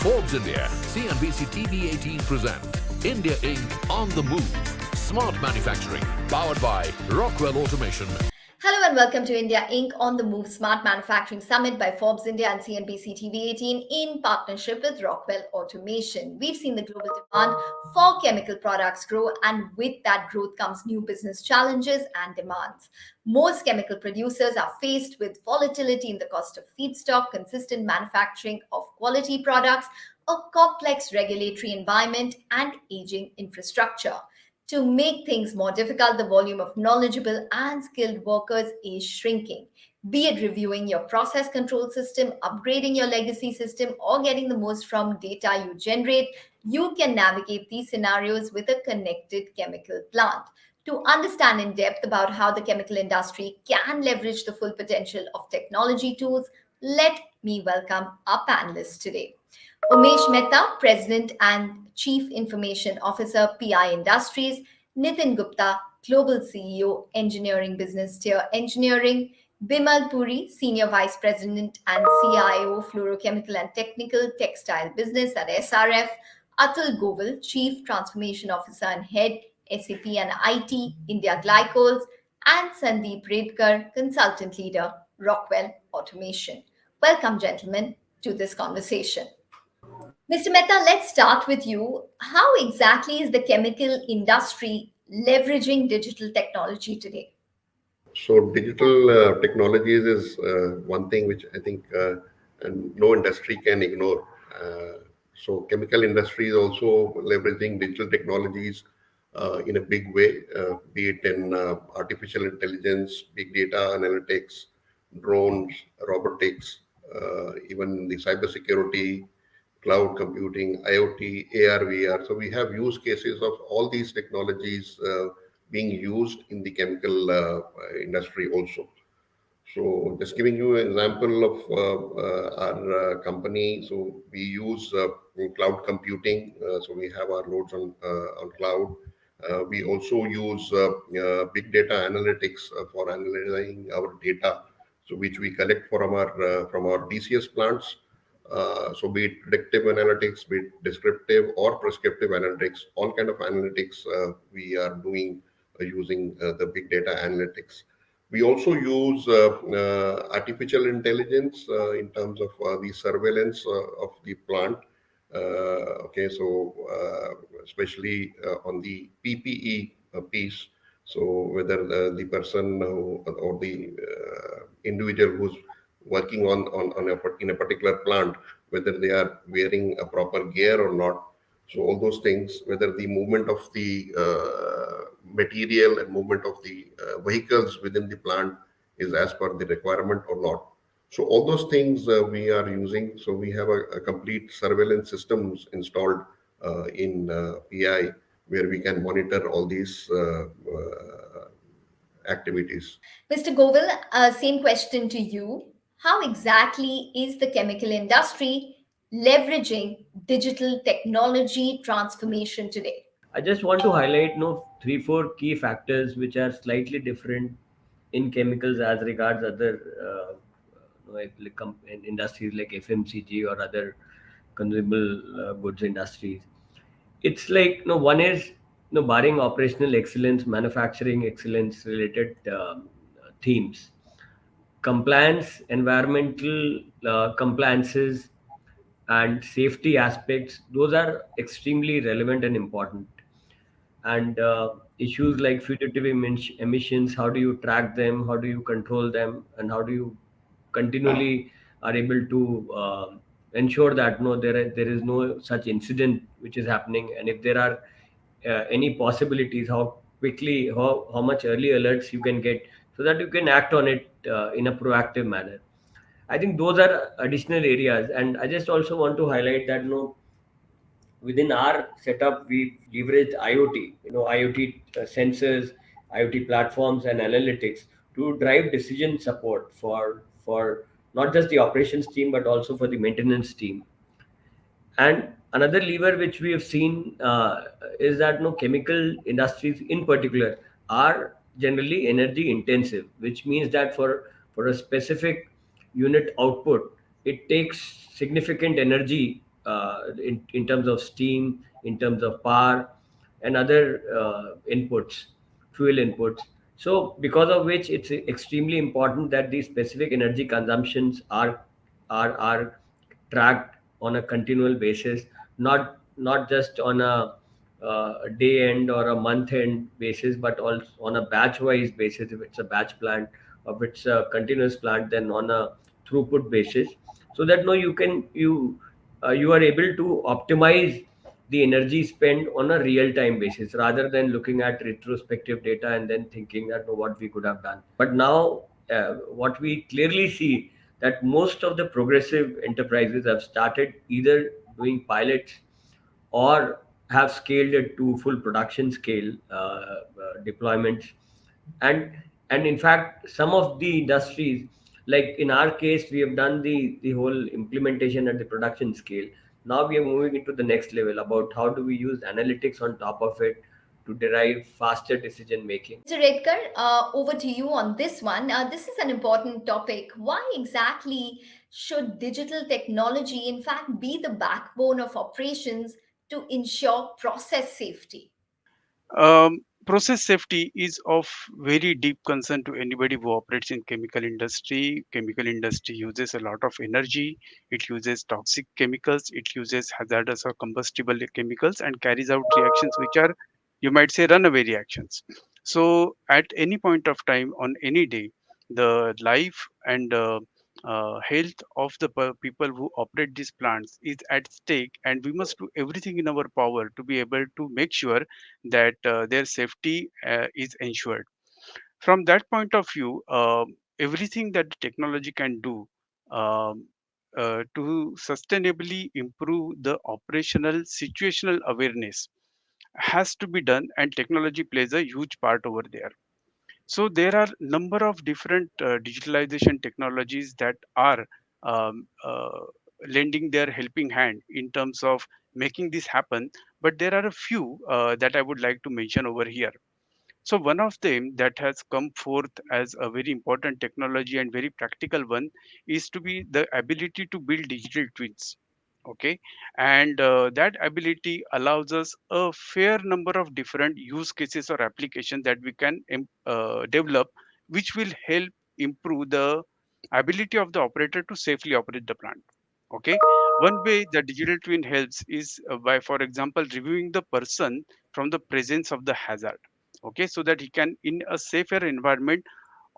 Forbes India, CNBC-TV18 present India Inc. on the Move. Smart Manufacturing, powered by Rockwell Automation. Hello and welcome to India Inc. on the Move Smart Manufacturing Summit by Forbes India and CNBC-TV18 in partnership with Rockwell Automation. We've seen the global demand for chemical products grow, and with that growth comes new business challenges and demands. Most chemical producers are faced with volatility in the cost of feedstock, consistent manufacturing of quality products, a complex regulatory environment, and aging infrastructure. To make things more difficult, the volume of knowledgeable and skilled workers is shrinking. Be it reviewing your process control system, upgrading your legacy system, or getting the most from data you generate, you can navigate these scenarios with a connected chemical plant. To understand in depth about how the chemical industry can leverage the full potential of technology tools, let me welcome our panelists today. Umesh Mehta, President and Chief Information Officer, PI Industries; Nitin Gupta, Global CEO, Engineering Business Tier Engineering; Bimal Puri, Senior Vice President and CIO, Fluorochemical and Technical Textile Business at SRF; Atul Govil, Chief Transformation Officer and Head, SAP and IT, India Glycols; and Sandeep Redkar, Consultant Leader, Rockwell Automation. Welcome, gentlemen, to this conversation. Mr. Mehta, let's start with you. How exactly is the chemical industry leveraging digital technology today? So digital technologies is one thing which I think and no industry can ignore. So chemical industry is also leveraging digital technologies in a big way, be it in artificial intelligence, big data analytics, drones, robotics, even the cybersecurity, cloud computing, IoT, AR, VR. So we have use cases of all these technologies being used in the chemical industry also. So just giving you an example of our company. So we use cloud computing. So we have our loads on cloud. We also use big data analytics for analyzing our data, so which we collect from our DCS plants. So be it predictive analytics, be it descriptive or prescriptive analytics, all kind of analytics we are doing using the big data analytics. We also use artificial intelligence in terms of the surveillance of the plant. Okay, so especially on the PPE piece. So whether the person or the individual who's working in a particular plant, whether they are wearing a proper gear or not. So all those things, whether the movement of the material and movement of the vehicles within the plant is as per the requirement or not. So all those things we are using. So we have a complete surveillance systems installed in PI, where we can monitor all these activities. Mr. Govil, same question to you. How exactly is the chemical industry leveraging digital technology transformation today? I just want to highlight 3-4 key factors which are slightly different in chemicals as regards other in industries like FMCG or other consumable goods industries. It's like one is barring operational excellence, manufacturing excellence related themes, compliance, environmental compliances, and safety aspects. Those are extremely relevant and important. And issues like fugitive emissions, how do you track them, how do you control them, and how do you continually are able to ensure that there is no such incident which is happening, and if there are any possibilities, how quickly, how much early alerts you can get so that you can act on it in a proactive manner. I think those are additional areas. And I just also want to highlight that within our setup, we leverage IoT, IoT sensors, IoT platforms, and analytics to drive decision support for not just the operations team but also for the maintenance team. And another lever which we have seen is that chemical industries in particular are generally energy intensive, which means that for a specific unit output, it takes significant energy in terms of steam, in terms of power, and other inputs, fuel inputs. So, because of which it's extremely important that these specific energy consumptions are tracked on a continual basis, not just on a day end or a month end basis, but also on a batch wise basis. If it's a batch plant, or if it's a continuous plant, then on a throughput basis, so that no you are able to optimize the energy spent on a real time basis, rather than looking at retrospective data and then thinking that, "Oh, what we could have done." But now what we clearly see, that most of the progressive enterprises have started either doing pilots or have scaled it to full production scale deployments. And and in fact, some of the industries, like in our case, we have done the whole implementation at the production scale. Now we are moving into the next level about how do we use analytics on top of it to derive faster decision making. Mr. Redkar, over to you on this one. This is an important topic. Why exactly should digital technology, in fact, be the backbone of operations to ensure process safety? Process safety is of very deep concern to anybody who operates in chemical industry. Chemical industry uses a lot of energy. It uses toxic chemicals. It uses hazardous or combustible chemicals and carries out reactions which are, you might say, runaway reactions. So at any point of time on any day, the life and health of the people who operate these plants is at stake, and we must do everything in our power to be able to make sure that their safety is ensured. From that point of view, everything that the technology can do um, to sustainably improve the operational situational awareness has to be done, and technology plays a huge part over there. So there are number of different digitalization technologies that are um, uh, lending their helping hand in terms of making this happen. But there are a few that I would like to mention over here. So one of them that has come forth as a very important technology and very practical one is to be the ability to build digital twins. Okay, and that ability allows us a fair number of different use cases or applications that we can develop, which will help improve the ability of the operator to safely operate the plant. Okay, one way the digital twin helps is by, for example, reviewing the person from the presence of the hazard. Okay, so that he can in a safer environment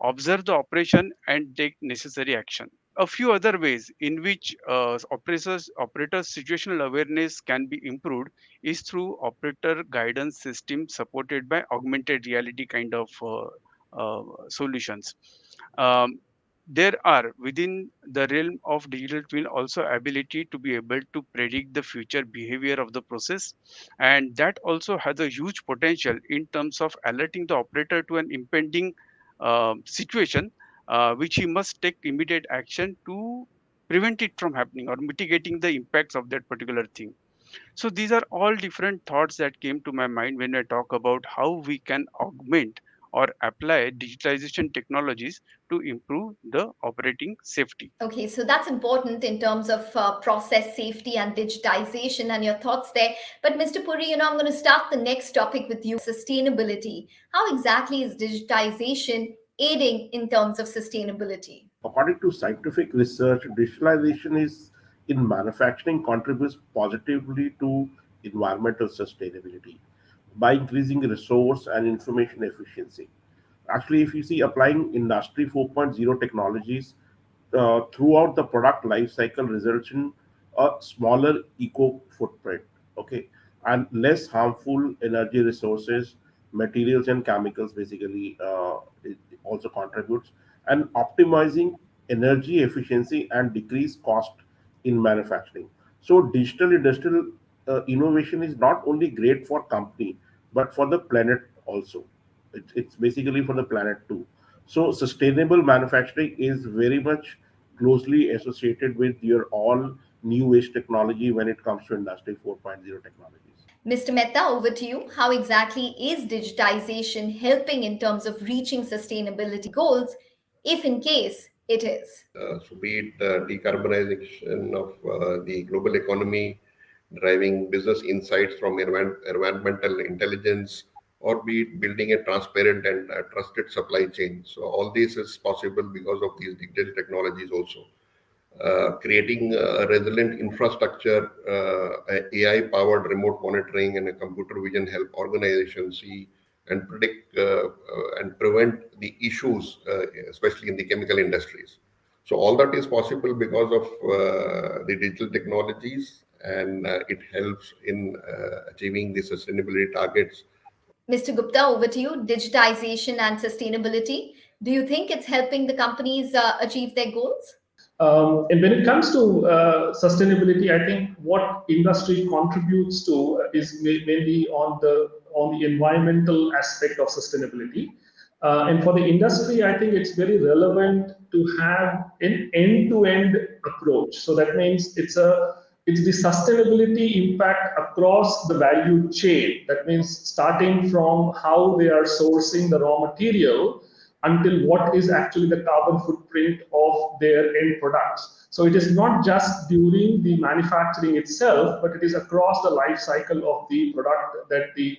observe the operation and take necessary action. A few other ways in which operators situational awareness can be improved is through operator guidance system supported by augmented reality kind of solutions. um, there are within the realm of digital twin also ability to be able to predict the future behavior of the process, and that also has a huge potential in terms of alerting the operator to an impending situation, which he must take immediate action to prevent it from happening or mitigating the impacts of that particular thing. So these are all different thoughts that came to my mind when I talk about how we can augment or apply digitalization technologies to improve the operating safety. Okay, so that's important in terms of process safety and digitization and your thoughts there. But Mr. Puri, I'm going to start the next topic with you, sustainability. How exactly is digitization aiding in terms of sustainability? According to scientific research, digitalization is in manufacturing contributes positively to environmental sustainability by increasing resource and information efficiency. Actually, if you see applying Industry 4.0 technologies throughout the product life cycle results in a smaller eco footprint, okay, and less harmful energy resources, materials, and chemicals. Basically, it also contributes and optimizing energy efficiency and decrease cost in manufacturing. So, digital industrial innovation is not only great for company but for the planet also. It's basically for the planet too. So sustainable manufacturing is very much closely associated with your all new age technology when it comes to industry 4.0 technologies. Mr. Mehta, over to you. How exactly is digitization helping in terms of reaching sustainability goals, if in case it is? So be it decarbonization of the global economy, driving business insights from environmental intelligence, or be it building a transparent and trusted supply chain. So all this is possible because of these digital technologies also. Creating a resilient infrastructure, AI-powered remote monitoring and a computer vision help organizations see and predict and prevent the issues, especially in the chemical industries. So all that is possible because of the digital technologies, and it helps in achieving the sustainability targets. Mr. Gupta, over to you. Digitization and sustainability. Do you think it's helping the companies achieve their goals? And when it comes to sustainability, I think what industry contributes to is mainly on the environmental aspect of sustainability. And for the industry, I think it's very relevant to have an end-to-end approach. So that means it's the sustainability impact across the value chain. That means starting from how they are sourcing the raw material until what is actually the carbon footprint of their end products. So it is not just during the manufacturing itself, but it is across the life cycle of the product that the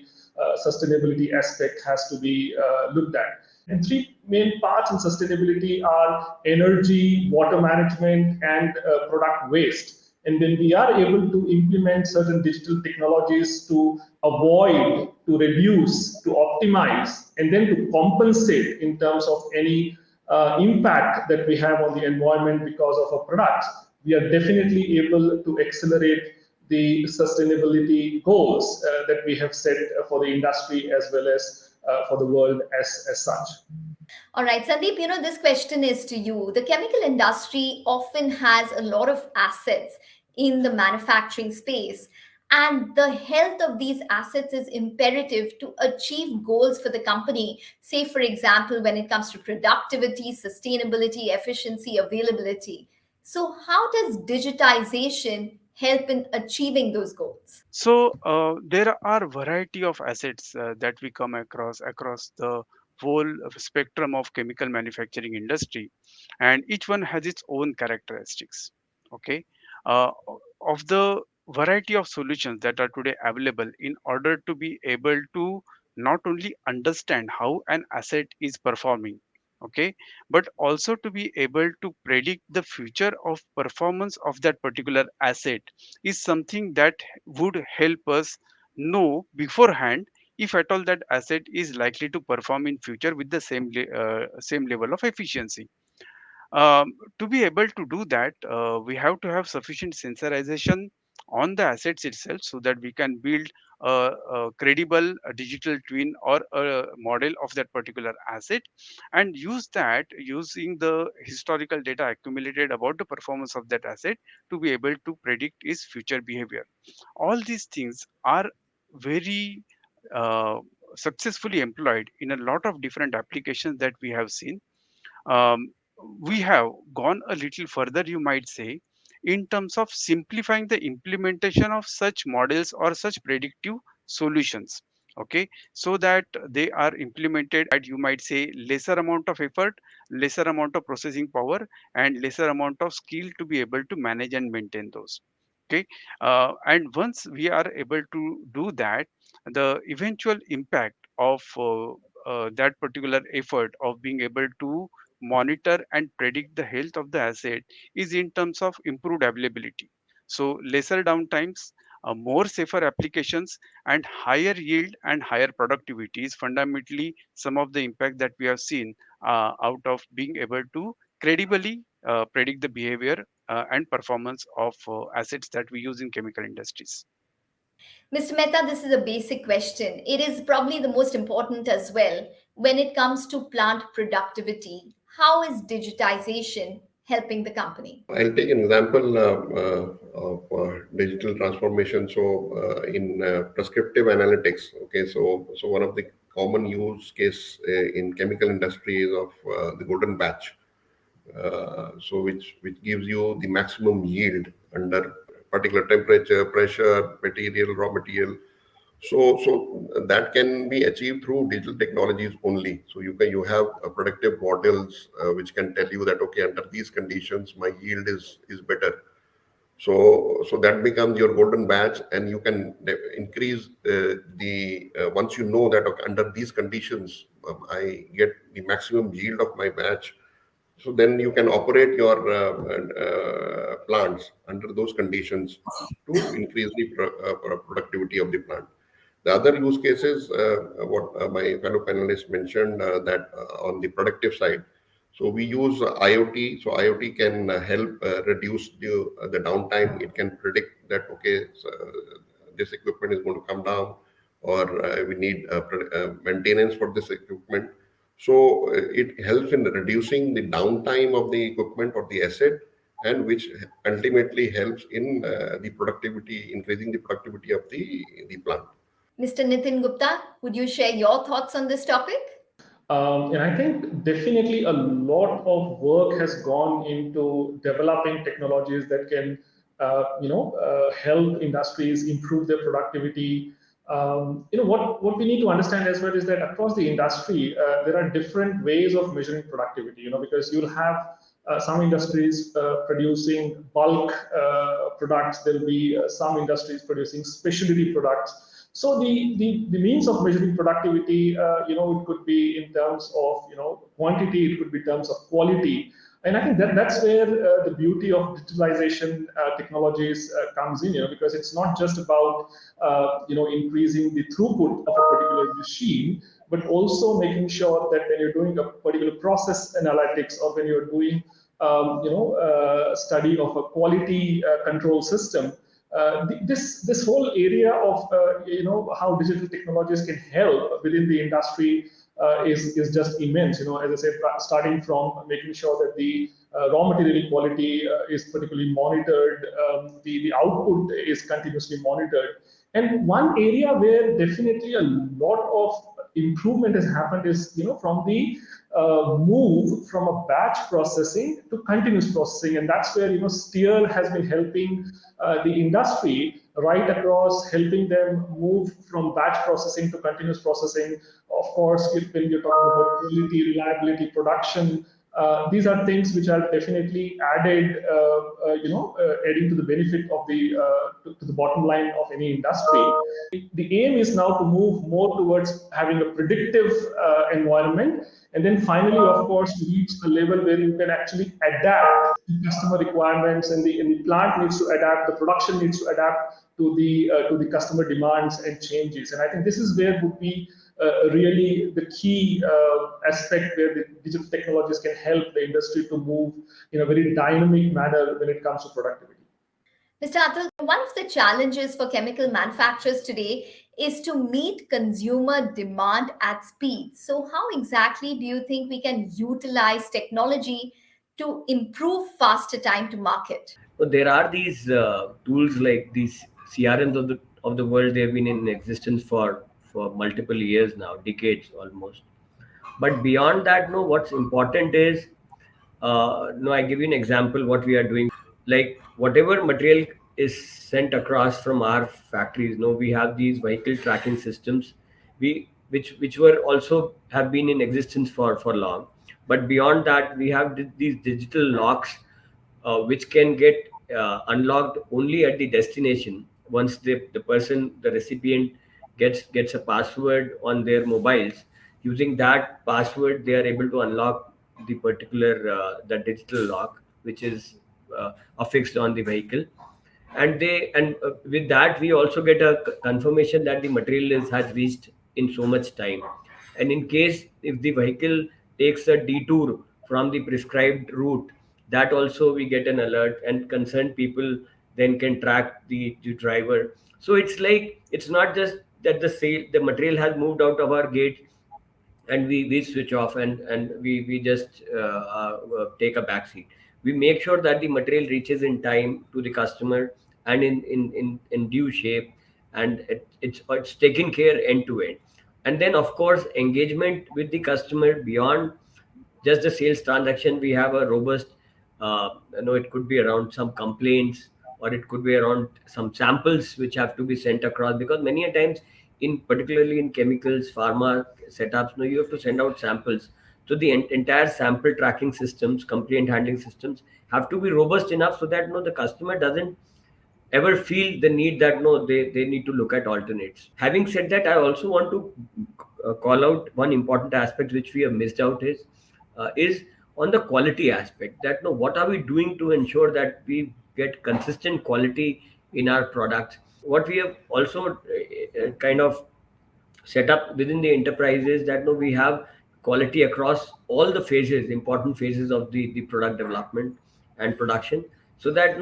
sustainability aspect has to be looked at. And three main parts in sustainability are energy, water management, and product waste. And when we are able to implement certain digital technologies to avoid, to reduce, to optimize, and then to compensate in terms of any impact that we have on the environment because of our products, we are definitely able to accelerate the sustainability goals that we have set for the industry as well as for the world as such. All right, Sandeep, this question is to you. The chemical industry often has a lot of assets in the manufacturing space, and the health of these assets is imperative to achieve goals for the company. Say, for example, when it comes to productivity, sustainability, efficiency, availability. So, how does digitization help in achieving those goals? So there are variety of assets that we come across the whole spectrum of chemical manufacturing industry, and each one has its own characteristics. Okay, uh, of the variety of solutions that are today available, in order to be able to not only understand how an asset is performing, okay, but also to be able to predict the future of performance of that particular asset, is something that would help us know beforehand if at all that asset is likely to perform in future with the same level of efficiency. To be able to do that, we have to have sufficient sensorization on the assets itself, so that we can build a credible digital twin or a model of that particular asset, and use that using the historical data accumulated about the performance of that asset to be able to predict its future behavior. All these things are very uh, successfully employed in a lot of different applications that we have seen. um, we have gone a little further, you might say, in terms of simplifying the implementation of such models or such predictive solutions. Okay, so that they are implemented at, you might say, lesser amount of effort, lesser amount of processing power, and lesser amount of skill to be able to manage and maintain those. Okay, and once we are able to do that, the eventual impact of that particular effort of being able to monitor and predict the health of the asset is in terms of improved availability. So lesser downtimes, more safer applications, and higher yield and higher productivity is fundamentally some of the impact that we have seen out of being able to credibly predict the behavior and performance of assets that we use in chemical industries. Mr. Mehta, this is a basic question. It is probably the most important as well. When it comes to plant productivity, how is digitization helping the company? I'll take an example of digital transformation. So, in prescriptive analytics, okay, so one of the common use case in chemical industry is of the golden batch. So which gives you the maximum yield under particular temperature, pressure, material, raw material. So that can be achieved through digital technologies only. So you have predictive models which can tell you that, okay, under these conditions my yield is better. So that becomes your golden batch, and you can increase the once you know that, okay, under these conditions I get the maximum yield of my batch. So then you can operate your plants under those conditions to increase the productivity of the plant. The other use cases, what my fellow panelists mentioned, that on the productive side, so we use IoT. So IoT can help reduce the downtime. It can predict that, okay, so, this equipment is going to come down, or we need maintenance for this equipment. So it helps in reducing the downtime of the equipment or the asset, and which ultimately helps in the productivity, increasing the productivity of the plant. Mr. Nitin Gupta, would you share your thoughts on this topic? And I think definitely a lot of work has gone into developing technologies that can, help industries improve their productivity. What we need to understand as well is that across the industry, there are different ways of measuring productivity. Because you'll have some industries producing bulk products. There'll be some industries producing specialty products. So the means of measuring productivity, it could be in terms of quantity, it could be in terms of quality, and I think that's where the beauty of digitalization technologies comes in, because it's not just about increasing the throughput of a particular machine, but also making sure that when you're doing a particular process analytics, or when you're doing study of a quality control system. This whole area of how digital technologies can help within the industry is just immense. As I said, starting from making sure that the raw material quality is particularly monitored, the output is continuously monitored. And one area where definitely a lot of improvement has happened is from the move from a batch processing to continuous processing, and that's where Steer has been helping the industry right across, helping them move from batch processing to continuous processing. Of course, when you're talking about quality, reliability, production, these are things which are definitely added, adding to the benefit of to the bottom line of any industry. The aim is now to move more towards having a predictive environment, and then finally, of course, to reach a level where you can actually adapt to customer requirements, and the plant needs to adapt, the production needs to adapt to the customer demands and changes. And I think this is where would be really the key aspect where the digital technologies can help the industry to move in a very dynamic manner when it comes to productivity. Mr. Atul, one of the challenges for chemical manufacturers today is to meet consumer demand at speed. So, how exactly do you think we can utilize technology to improve faster time to market? So there are these tools like these CRMs of the world. They've been in existence for multiple years now, decades almost. But beyond that, no, what's important is, no, I give you an example what we are doing. Like whatever material is sent across from our factories, no, we have these vehicle tracking systems, which were also have been in existence for long. But beyond that, we have these digital locks, which can get unlocked only at the destination. Once the recipient gets a password on their mobiles, using that password they are able to unlock the particular the digital lock, which is affixed on the vehicle. And with that we also get a confirmation that the material has reached in so much time. And in case if the vehicle takes a detour from the prescribed route, that also we get an alert, and concerned people then can track the driver. So it's like, it's not just that the material has moved out of our gate and we switch off and we just take a back seat. We make sure that the material reaches in time to the customer and in due shape, and it's taken care end to end. And then of course engagement with the customer beyond just the sales transaction. We have a robust, it could be around some complaints, or it could be around some samples which have to be sent across, because many a times, in particularly in chemicals pharma setups, you have to send out samples. So the entire sample tracking systems, complaint handling systems have to be robust enough so that the customer doesn't ever feel the need that they need to look at alternates. Having said that, I also want to call out one important aspect which we have missed out is on the quality aspect, that what are we doing to ensure that we get consistent quality in our products. What we have also kind of set up within the enterprises, that we have quality across all the phases, important phases of the product development and production, so that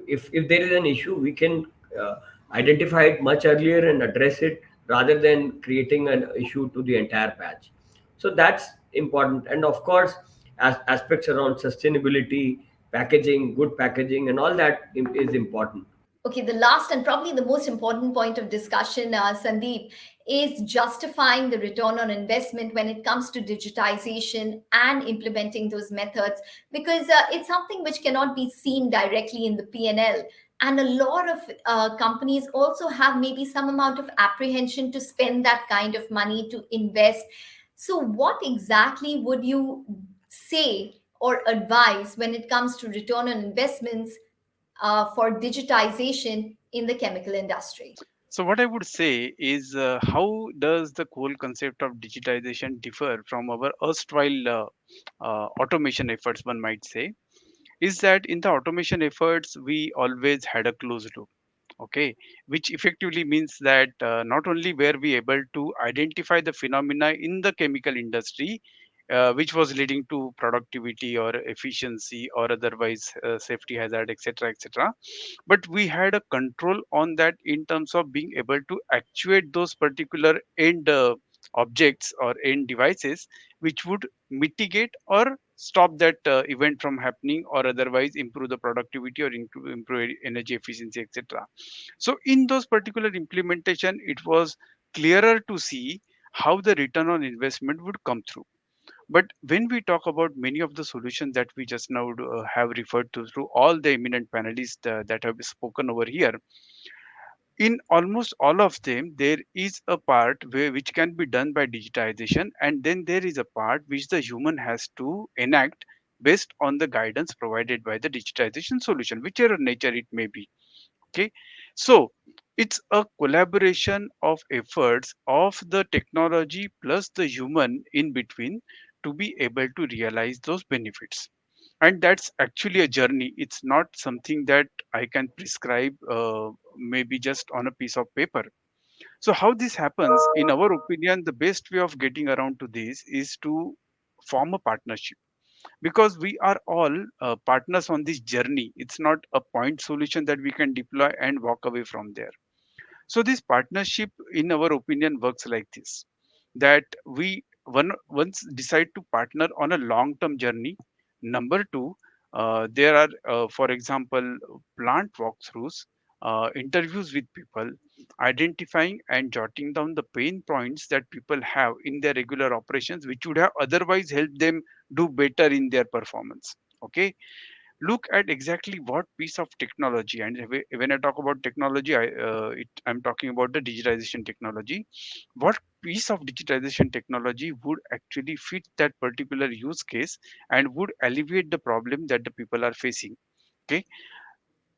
if there is an issue, we can uh, identify it much earlier and address it, rather than creating an issue to the entire batch. So that's important. And of course, as aspects around sustainability, packaging, good packaging, and all that is important. Okay, the last and probably the most important point of discussion, Sandeep, is justifying the return on investment when it comes to digitization and implementing those methods, because it's something which cannot be seen directly in the P&L. And a lot of companies also have maybe some amount of apprehension to spend that kind of money to invest. So, what exactly would you say or advise when it comes to return on investments for digitization in the chemical industry? So what I would say is, how does the whole concept of digitization differ from our erstwhile automation efforts? One might say is that in the automation efforts we always had a closed loop. Okay, which effectively means that not only were we able to identify the phenomena in the chemical industry, which was leading to productivity or efficiency or otherwise safety hazard, etc., etc., but we had a control on that in terms of being able to actuate those particular end objects or end devices, which would mitigate or stop that event from happening, or otherwise improve the productivity or improve energy efficiency, etc. So in those particular implementation, it was clearer to see how the return on investment would come through. But when we talk about many of the solutions that we just now have referred to through all the eminent panelists that have spoken over here, in almost all of them, there is a part which can be done by digitization, and then there is a part which the human has to enact based on the guidance provided by the digitization solution, whichever nature it may be. Okay, so it's a collaboration of efforts of the technology plus the human in between to be able to realize those benefits. And that's actually a journey. It's not something that I can prescribe maybe just on a piece of paper. So how this happens, in our opinion, the best way of getting around to this is to form a partnership, because we are all partners on this journey. It's not a point solution that we can deploy and walk away from there. So this partnership, in our opinion, works like this: that we once decide to partner on a long term journey. Number two, there are, for example, plant walkthroughs, interviews with people, identifying and jotting down the pain points that people have in their regular operations, which would have otherwise helped them do better in their performance. Okay, look at exactly what piece of technology, and when I talk about technology, I'm talking about the digitization technology. What piece of digitization technology would actually fit that particular use case and would alleviate the problem that the people are facing. Okay,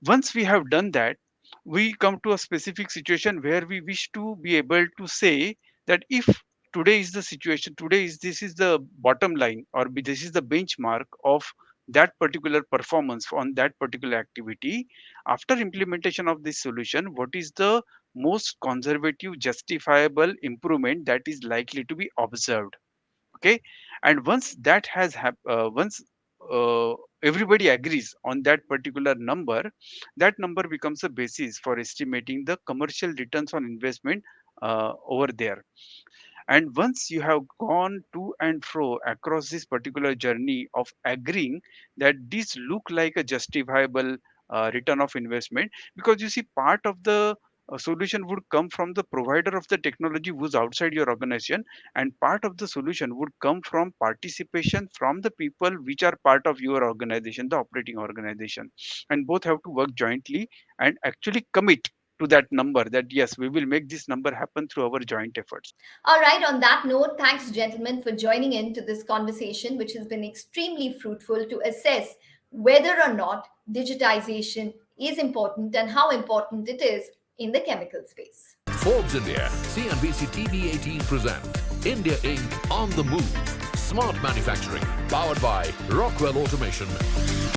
once we have done that, we come to a specific situation where we wish to be able to say that if today is the situation, today is this is the bottom line, or this is the benchmark of that particular performance on that particular activity. After implementation of this solution, what is the most conservative justifiable improvement that is likely to be observed? Okay, and once uh, everybody agrees on that particular number, that number becomes a basis for estimating the commercial returns on investment over there. And once you have gone to and fro across this particular journey of agreeing that this look like a justifiable return of investment, because you see, part of the solution would come from the provider of the technology who's outside your organization, and part of the solution would come from participation from the people which are part of your organization, the operating organization. And both have to work jointly and actually commit. to that number, that yes, we will make this number happen through our joint efforts. All right, on that note, thanks, gentlemen, for joining in to this conversation, which has been extremely fruitful to assess whether or not digitization is important and how important it is in the chemical space. Forbes India, CNBC TV18 present India Inc. on the Move. Smart Manufacturing, powered by Rockwell Automation.